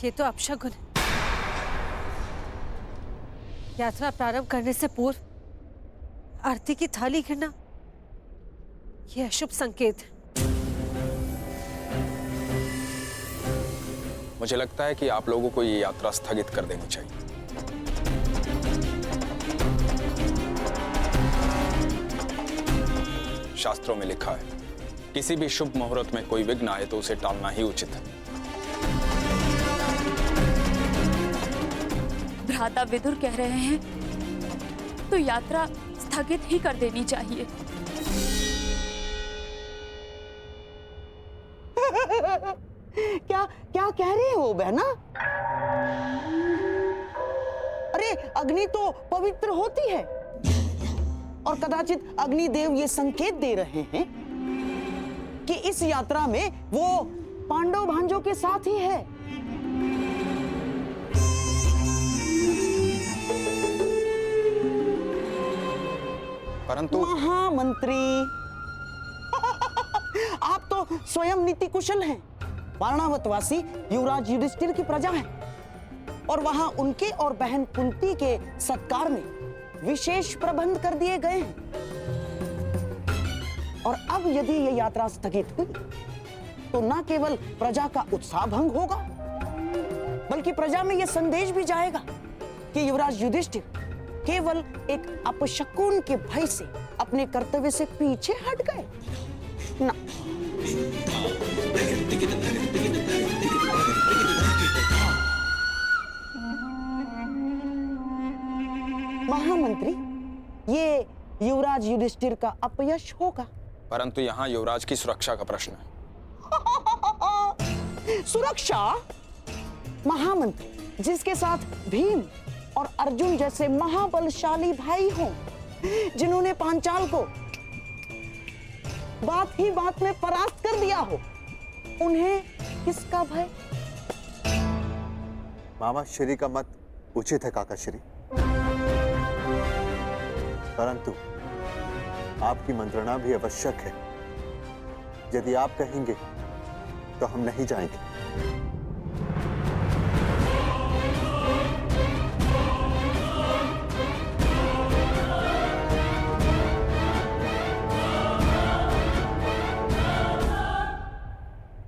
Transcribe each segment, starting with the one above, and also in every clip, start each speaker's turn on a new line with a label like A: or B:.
A: ये तो अपशगुन है। यात्रा प्रारंभ करने से पूर्व आरती की थाली गिरना, यह अशुभ संकेत है।
B: मुझे लगता है कि आप लोगों को ये यात्रा स्थगित कर देनी चाहिए। शास्त्रों में लिखा है, किसी भी शुभ मुहूर्त में कोई विघ्न आए तो उसे टालना ही उचित है।
C: भ्राता विदुर कह रहे हैं तो यात्रा स्थगित ही कर देनी चाहिए।
D: क्या क्या कह रही हो बहना? अरे अग्नि तो पवित्र होती है और कदाचित अग्निदेव ये संकेत दे रहे हैं कि इस यात्रा में वो पांडव भांजों के साथ ही है।
B: परंतु
D: महामंत्री आप तो स्वयं नीति कुशल हैं। वारणावतवासी युवराज युधिष्ठिर की प्रजा है और वहां उनके और बहन कुंती के सत्कार में विशेष प्रबंध कर दिए गए हैं। और अब यदि ये यात्रा स्थगित हुई तो न केवल प्रजा का उत्साह भंग होगा, बल्कि प्रजा में यह संदेश भी जाएगा कि युवराज युधिष्ठिर केवल एक अपशकुन के भय से अपने कर्तव्य से पीछे हट गए ना। महामंत्री, ये युवराज युधिष्ठिर का अपयश होगा।
B: परंतु यहाँ युवराज की सुरक्षा का प्रश्न है।
D: सुरक्षा? महामंत्री, जिसके साथ भीम और अर्जुन जैसे महाबलशाली भाई हों, जिन्होंने पांचाल को बात ही बात में परास्त कर दिया हो, उन्हें किसका भय?
E: मामा श्री का मत उचित है काका श्री, परंतु आपकी मंत्रणा भी आवश्यक है। यदि आप कहेंगे तो हम नहीं जाएंगे।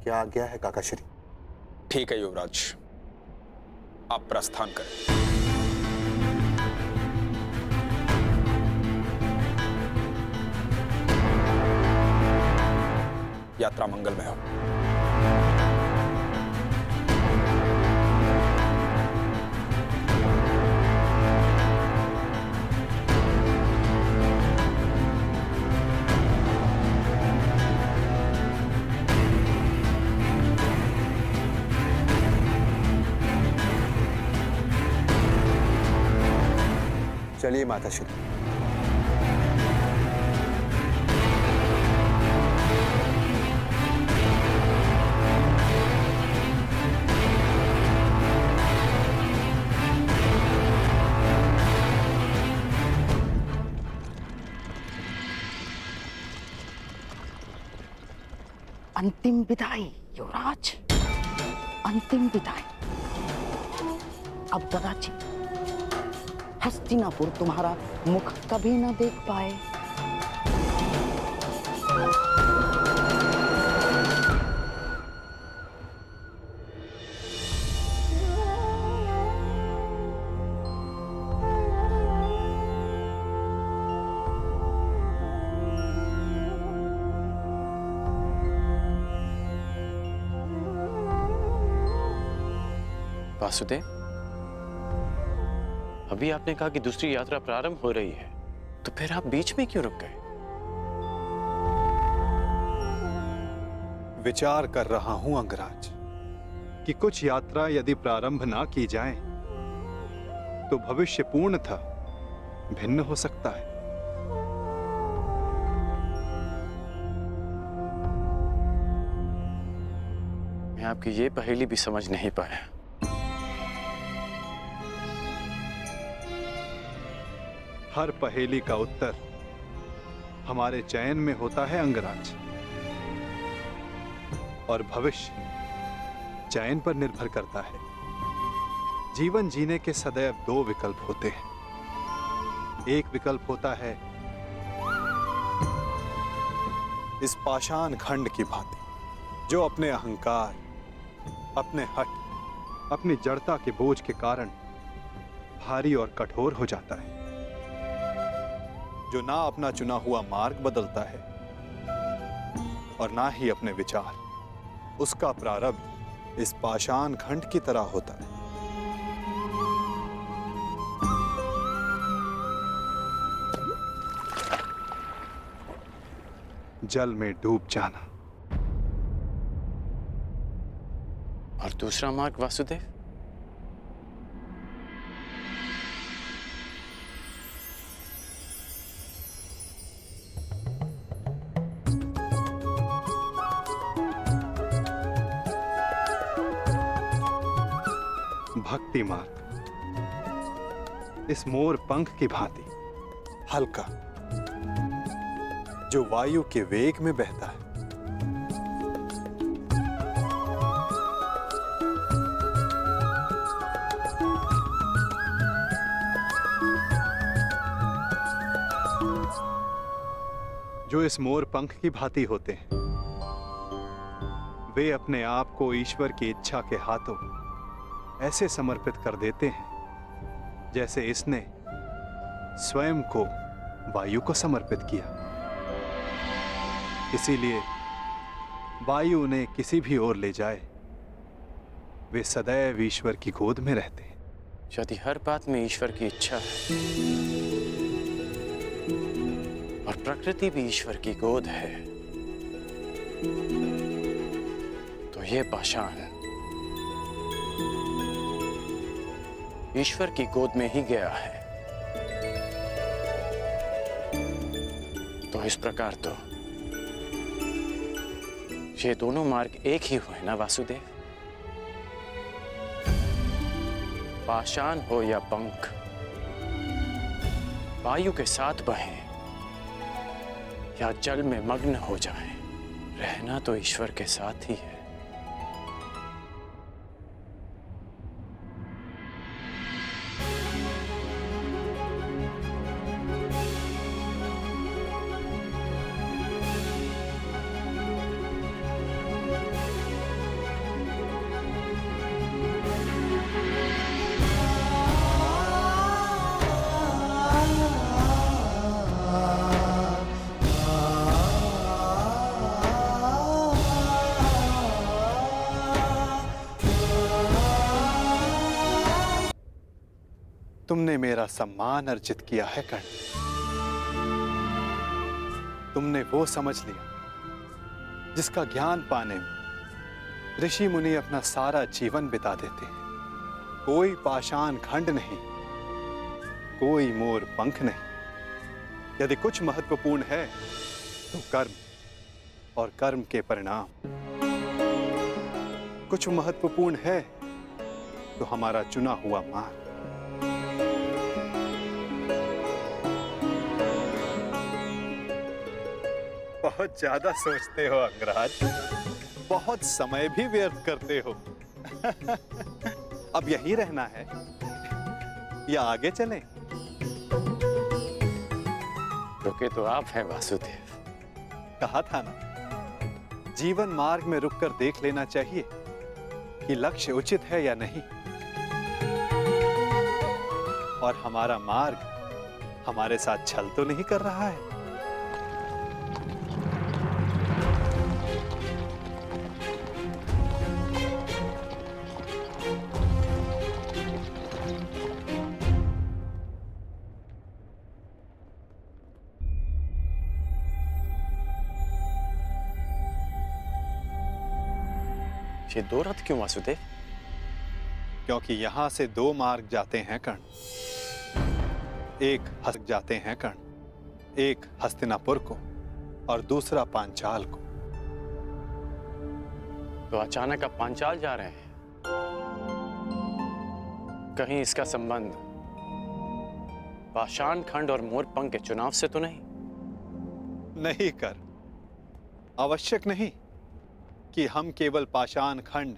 E: क्या आज्ञा है काका श्री?
B: ठीक है युवराज, आप प्रस्थान करें। यात्रा मंगलमय हो।
E: चलिए माता श्री।
D: अंतिम विदाई युवराज, अंतिम विदाई। अब कदाचित हस्तिनापुर तुम्हारा मुख कभी न देख पाए।
F: वासुदेव, अभी आपने कहा कि दूसरी यात्रा प्रारंभ हो रही है, तो फिर आप बीच में क्यों रुक गए?
G: विचार कर रहा हूं अंगराज कि कुछ यात्रा यदि प्रारंभ ना की जाए तो भविष्य पूर्णतः भिन्न हो सकता है।
F: मैं आपकी ये पहेली भी समझ नहीं पाया।
G: हर पहेली का उत्तर हमारे चयन में होता है अंगराज, और भविष्य चयन पर निर्भर करता है। जीवन जीने के सदैव दो विकल्प होते हैं। एक विकल्प होता है इस पाषाण खंड की भांति, जो अपने अहंकार, अपने हट, अपनी जड़ता के बोझ के कारण भारी और कठोर हो जाता है, जो ना अपना चुना हुआ मार्ग बदलता है और ना ही अपने विचार। उसका प्रारब्ध इस पाषाण खंड की तरह होता है। जल में डूब जाना।
F: और दूसरा मार्ग वासुदेव?
G: भक्ति मार्ग, इस मोर पंख की भांति हल्का, जो वायु के वेग में बहता है। जो इस मोर पंख की भांति होते हैं, वे अपने आप को ईश्वर की इच्छा के हाथों ऐसे समर्पित कर देते हैं जैसे इसने स्वयं को वायु को समर्पित किया। इसीलिए वायु उन्हें किसी भी ओर ले जाए, वे सदैव ईश्वर की गोद में रहते हैं।
F: यदि हर बात में ईश्वर की इच्छा है और प्रकृति भी ईश्वर की गोद है, तो ये पाषाण ईश्वर की गोद में ही गया है। तो इस प्रकार तो ये दोनों मार्ग एक ही हुए ना वासुदेव? पाषाण हो या पंख, वायु के साथ बहें या जल में मग्न हो जाएं, रहना तो ईश्वर के साथ ही है।
G: तुमने मेरा सम्मान अर्जित किया है कर्ण। तुमने वो समझ लिया जिसका ज्ञान पाने में ऋषि मुनि अपना सारा जीवन बिता देते हैं। कोई पाषाण खंड नहीं, कोई मोर पंख नहीं। यदि कुछ महत्वपूर्ण है तो कर्म और कर्म के परिणाम। कुछ महत्वपूर्ण है तो हमारा चुना हुआ मार्ग। बहुत ज्यादा सोचते हो अंगराज, बहुत समय भी व्यर्थ करते हो। अब यहीं रहना है या आगे चलें?
F: रुके तो आप हैं वासुदेव।
G: कहा था ना, जीवन मार्ग में रुककर देख लेना चाहिए कि लक्ष्य उचित है या नहीं, और हमारा मार्ग हमारे साथ छल तो नहीं कर रहा है।
F: ये दो रथ क्यों वासुदेव?
G: क्योंकि यहां से दो मार्ग जाते हैं कर्ण। एक जाते हैं कर्ण, एक हस्तिनापुर को और दूसरा पांचाल को।
F: तो अचानक आप पांचाल जा रहे हैं? कहीं इसका संबंध पाषाण खंड और मोरपंख के चुनाव से तो नहीं?
G: नहीं कर, आवश्यक नहीं कि हम केवल पाषाण खंड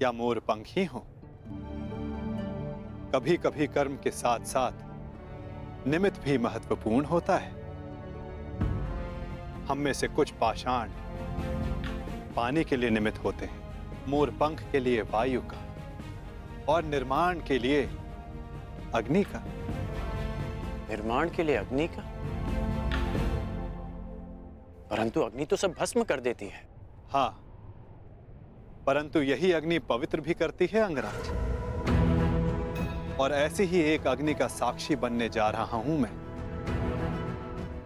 G: या मोरपंख ही हों। कभी कभी कर्म के साथ साथ निमित्त भी महत्वपूर्ण होता है। हम में से कुछ पाषाण पानी के लिए निमित्त होते हैं, मोर पंख के लिए वायु का, और निर्माण के लिए अग्नि का।
F: निर्माण के लिए अग्नि का? परंतु अग्नि तो सब भस्म कर देती है।
G: हाँ, परंतु यही अग्नि पवित्र भी करती है अंगराज। और ऐसी ही एक अग्नि का साक्षी बनने जा रहा हूं मैं,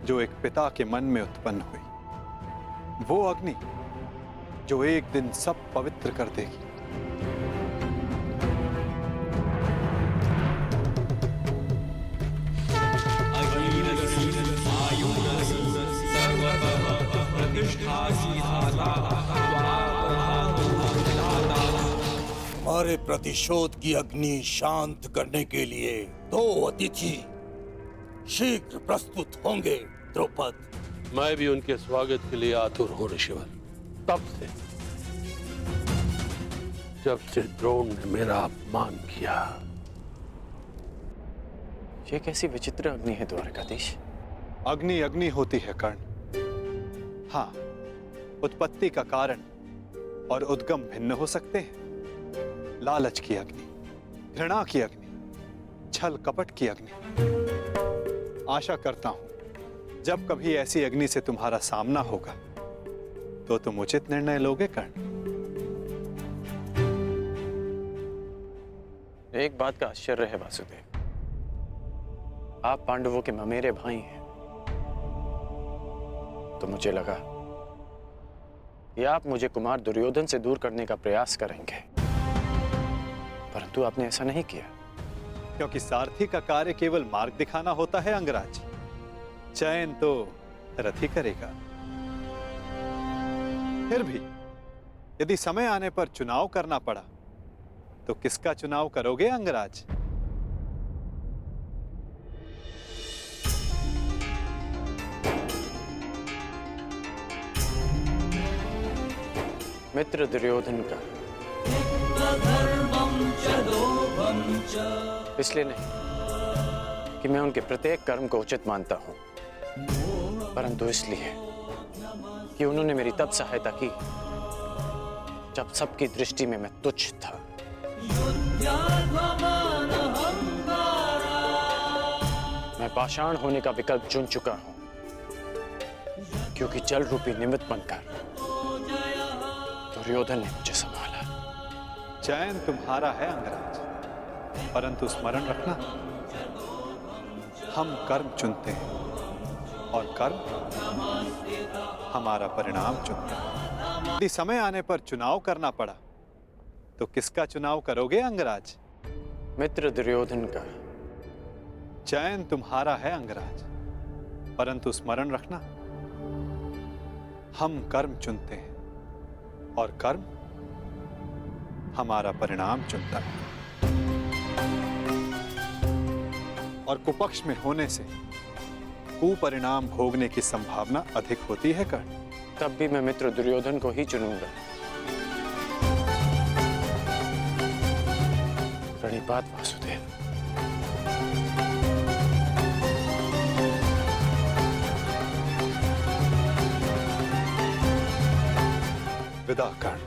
G: जो एक पिता के मन में उत्पन्न हुई। वो अग्नि जो एक दिन सब पवित्र कर देगी।
H: हमारे प्रतिशोध की अग्नि शांत करने के लिए 2 अतिथि शीघ्र प्रस्तुत होंगे द्रौपद।
I: मैं भी उनके स्वागत के लिए आतुर हूँ ऋषिवर। तब से जब से द्रोण ने मेरा अपमान किया।
F: ये कैसी विचित्र अग्नि है द्वारकाधीश?
G: अग्नि अग्नि होती है कर्ण। हाँ, उत्पत्ति का कारण और उद्गम भिन्न हो सकते हैं। लालच की अग्नि, घृणा की अग्नि, छल कपट की अग्नि। आशा करता हूं जब कभी ऐसी अग्नि से तुम्हारा सामना होगा तो तुम उचित निर्णय लोगे कर्ण।
F: एक बात का आश्चर्य है वासुदेव, आप पांडवों के ममेरे भाई हैं, तो मुझे लगा कि आप मुझे कुमार दुर्योधन से दूर करने का प्रयास करेंगे, परंतु आपने ऐसा नहीं किया।
G: क्योंकि सारथी का कार्य केवल मार्ग दिखाना होता है अंगराज, चयन तो रथ ही करेगा। फिर भी यदि समय आने पर चुनाव करना पड़ा तो किसका चुनाव करोगे अंगराज?
F: मित्र दुर्योधन का। इसलिए नहीं कि मैं उनके प्रत्येक कर्म को उचित मानता हूं, परंतु इसलिए कि उन्होंने मेरी तब सहायता की जब सबकी दृष्टि में मैं तुच्छ था। मैं पाषाण होने का विकल्प चुन चुका हूं, क्योंकि जल रूपी निमित्त बनकर दुर्योधन ने मुझे संभाला।
G: चयन तुम्हारा है अंगराज, परंतु स्मरण रखना, हम कर्म चुनते हैं और कर्म हमारा परिणाम चुनता है। यदि समय आने पर चुनाव करना पड़ा तो किसका चुनाव करोगे अंगराज?
F: मित्र दुर्योधन का।
G: चयन तुम्हारा है अंगराज, परंतु स्मरण रखना, हम कर्म चुनते हैं और कर्म हमारा परिणाम चुनता है। और कुपक्ष में होने से कुपरिणाम भोगने की संभावना अधिक होती है कर्ण।
F: तब भी मैं मित्र दुर्योधन को ही चुनूंगा। प्रणिपात वासुदेव।
G: विदा कर्ण।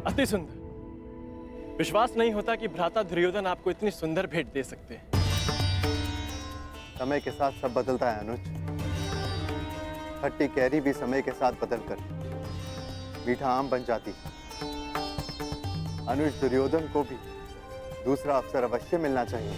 J: अति सुंदर। विश्वास नहीं होता कि भ्राता दुर्योधन आपको इतनी सुंदर भेंट दे सकते हैं।
E: समय के साथ सब बदलता है अनुज। खट्टी कैरी भी समय के साथ बदलकर मीठा आम बन जाती है। अनुज, दुर्योधन को भी दूसरा अवसर अवश्य मिलना चाहिए।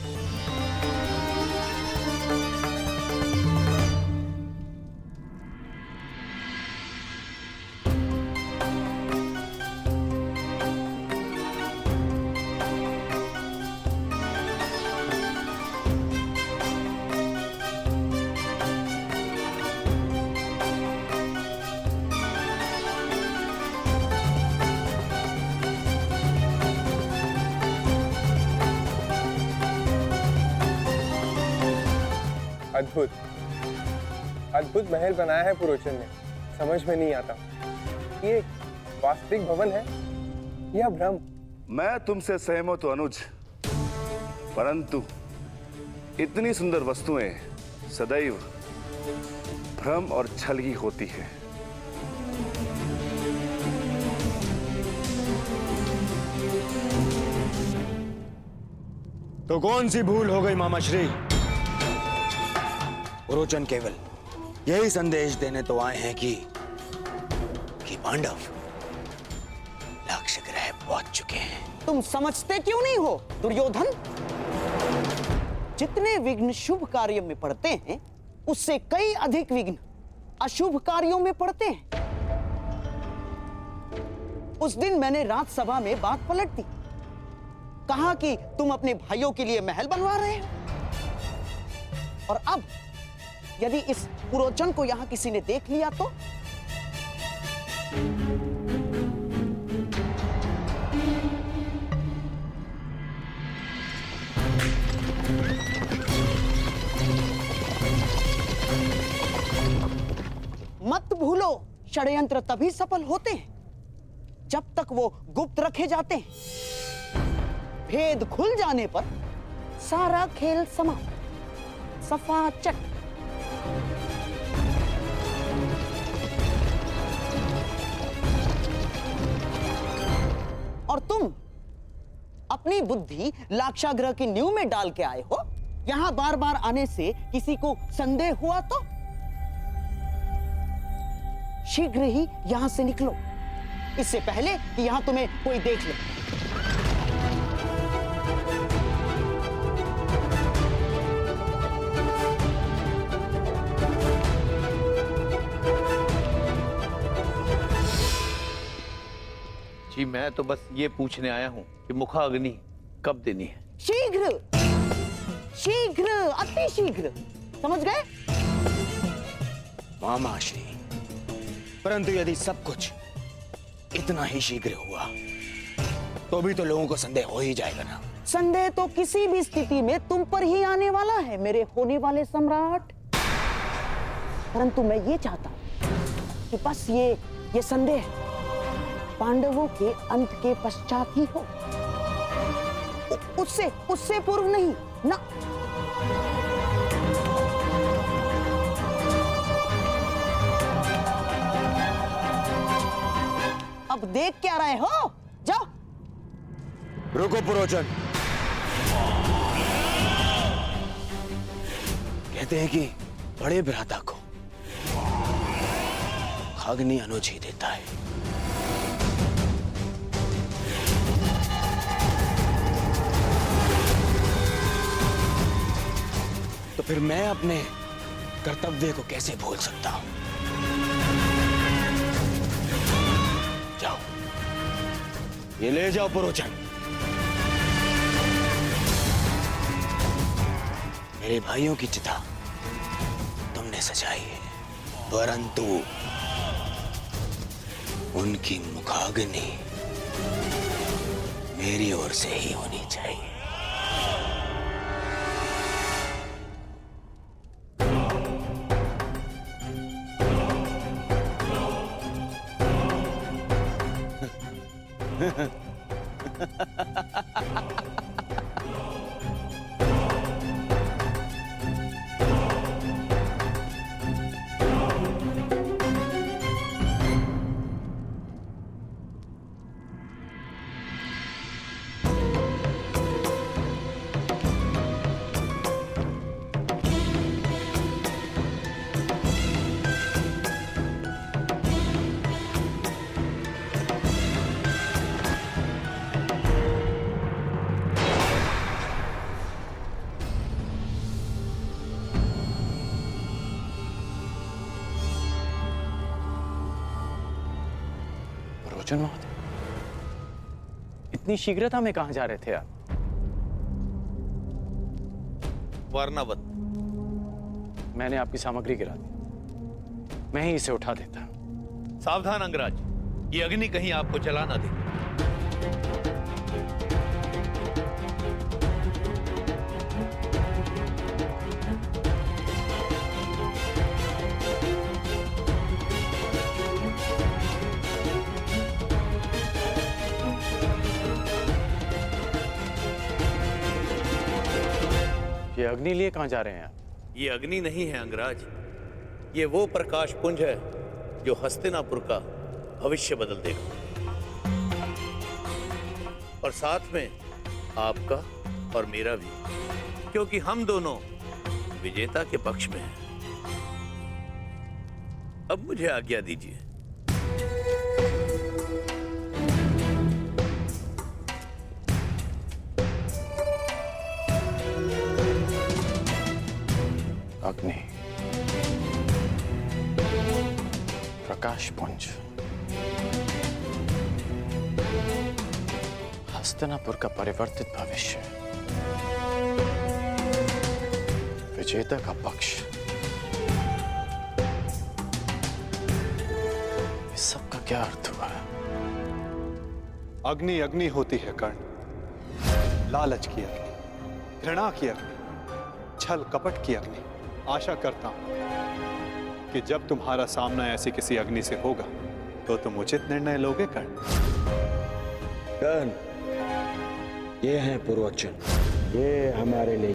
K: अद्भुत अद्भुत महल बनाया है पुरोचन ने। समझ में नहीं आता ये वास्तविक भवन है या भ्रम।
L: मैं तुमसे सहमत हूं अनुज, परंतु इतनी सुंदर वस्तुएं सदैव भ्रम और छल ही होती है।
M: तो कौन सी भूल हो गई मामा श्री? पुरोचन केवल यही संदेश देने तो आए हैं कि पांडव लक्ष्य ग्रह पहुंच चुके हैं।
D: तुम समझते क्यों नहीं हो दुर्योधन? जितने विघ्न शुभ कार्य में पड़ते हैं उससे कई अधिक विघ्न अशुभ कार्यों में पड़ते हैं। उस दिन मैंने राजसभा में बात पलट दी, कहा कि तुम अपने भाइयों के लिए महल बनवा रहे हो, और अब यदि इस पुरोचन को यहां किसी ने देख लिया तो? मत भूलो, षड्यंत्र तभी सफल होते हैं जब तक वो गुप्त रखे जाते हैं। भेद खुल जाने पर सारा खेल समाप्त, सफा चट। और तुम अपनी बुद्धि लाक्षागृह की नींव में डाल के आए हो। यहां बार बार आने से किसी को संदेह हुआ तो शीघ्र ही यहां से निकलो, इससे पहले कि यहां तुम्हें कोई देख ले।
N: जी मैं तो बस ये पूछने आया हूं कि मुखाग्नि कब देनी है?
D: शीघ्र, शीघ्र, अति शीघ्र, समझ गए?
M: मामा श्री, परंतु यदि सब कुछ इतना ही शीघ्र हुआ तो भी तो लोगों को संदेह हो ही जाएगा ना।
D: संदेह तो किसी भी स्थिति में तुम पर ही आने वाला है मेरे होने वाले सम्राट। परंतु मैं ये चाहता हूं कि बस ये संदेह पांडवों के अंत के पश्चात ही हो, उससे पूर्व नहीं ना। अब देख क्या रहे हो? जाओ।
M: रुको पुरोचन, कहते हैं कि बड़े भ्राता को अग्नि अनुज ही देता है। तो फिर मैं अपने कर्तव्य को कैसे भूल सकता हूं? जाओ, ये ले जाओ पुरोचन। मेरे भाइयों की चिता तुमने सजाई है, परंतु उनकी मुखाग्नि मेरी ओर से ही होनी चाहिए।
F: पुरोचन महोदय, इतनी शीघ्रता में कहां जा रहे थे आप?
N: वर्णावत,
F: मैंने आपकी सामग्री गिरा दी, मैं ही इसे उठा देता।
N: सावधान अंगराज, ये अग्नि कहीं आपको जला ना दे।
F: ये अग्नि लिए कहाँ जा रहे हैं आप?
N: ये अग्नि नहीं है अंगराज, ये वो प्रकाश पुंज है जो हस्तिनापुर का भविष्य बदल देगा, और साथ में आपका और मेरा भी, क्योंकि हम दोनों विजेता के पक्ष में हैं। अब मुझे आज्ञा दीजिए।
F: अग्नि, प्रकाश पुंज, हस्तिनापुर का परिवर्तित भविष्य, विजेता का पक्ष, इस सब का क्या अर्थ हुआ?
G: अग्नि अग्नि होती है कर्ण, लालच की अग्नि, घृणा की अग्नि, छल कपट की अग्नि। आशा करता हूं कि जब तुम्हारा सामना ऐसी किसी अग्नि से होगा तो तुम उचित निर्णय लोगे कर्ण।
M: कर्ण, ये है पूर्वोच्चन, ये हमारे लिए